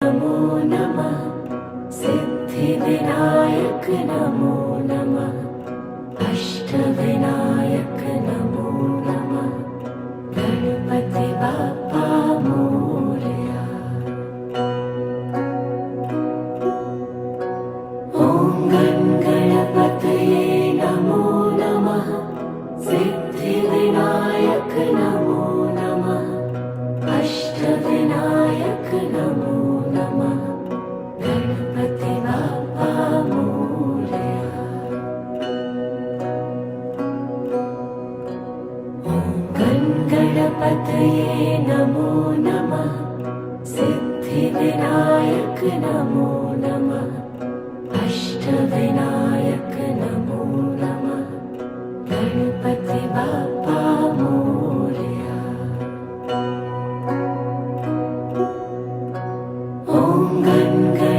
नमो नमः सिद्धिविनायक नमो नमः अष्टविनायक नमो नमः गणपति बाप्पा मोरया। ॐ गणपतये नमो नमः सिद्धिविनायक नमो नमः अष्टविनायक नमो नमः गणपति बाप्पा मोरया। ॐ गणपतये नमो नमः सिद्धिविनायक नमो नमः अष्टविनायक नमो नमः गणपति बाप्पा मोरया। ॐ गणपतये